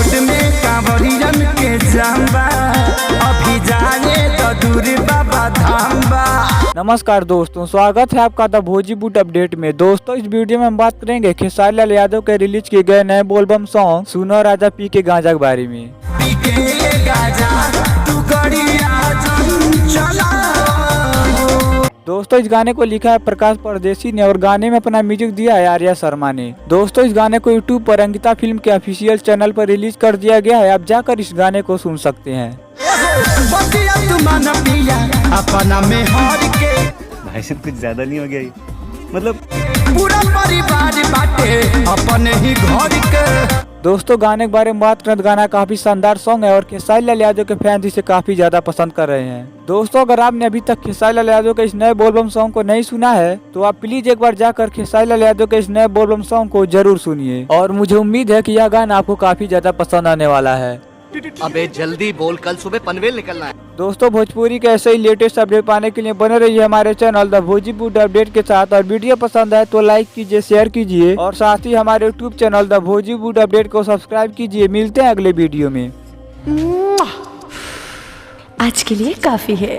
Road में कांवरियन के जाम्बा, अभी जाने तो दूर बाबा धाम्बा। नमस्कार दोस्तों, स्वागत है आपका द भोजीबूट अपडेट में। दोस्तों इस वीडियो में हम बात करेंगे खेसारी लाल यादव के रिलीज किए गए नए बोलबम सॉन्ग सुनो राजा पी के गांजा के बारे में। पी के गांजा तू गड़िया चला। दोस्तों इस गाने को लिखा है प्रकाश परदेसी ने और गाने में अपना म्यूजिक दिया है आर्या शर्मा ने। दोस्तों इस गाने को यूट्यूब पर अंकिता फिल्म के ऑफिशियल चैनल पर रिलीज कर दिया गया है, आप जाकर इस गाने को सुन सकते हैं। अपना में हार के भाई साहब कुछ ज्यादा नहीं हो गया ये? मतलब पूरा परिवार बाटे अपने ही घर के। दोस्तों गाने के बारे में बात करें तो गाना काफी शानदार सॉन्ग है और खेसारी लाल यादव के फैंस इसे काफी ज्यादा पसंद कर रहे हैं। दोस्तों अगर आपने अभी तक खेसारी लाल यादव के इस नए बोलबम सॉन्ग को नहीं सुना है तो आप प्लीज एक बार जाकर खेसारी लाल यादव के इस नए बोलबम सॉन्ग को जरूर सुनिए और मुझे उम्मीद है कि यह गाना आपको काफी ज्यादा पसंद आने वाला है। अबे जल्दी बोल, कल सुबह पनवेल निकलना है। दोस्तों भोजपुरी के ऐसे ही लेटेस्ट अपडेट पाने के लिए बने रहिए हमारे चैनल द भोजीबूट अपडेट के साथ। और वीडियो पसंद आए तो लाइक कीजिए, शेयर कीजिए और साथ ही हमारे यूट्यूब चैनल द भोजीबूट अपडेट को सब्सक्राइब कीजिए। मिलते हैं अगले वीडियो में। आज के लिए काफी है।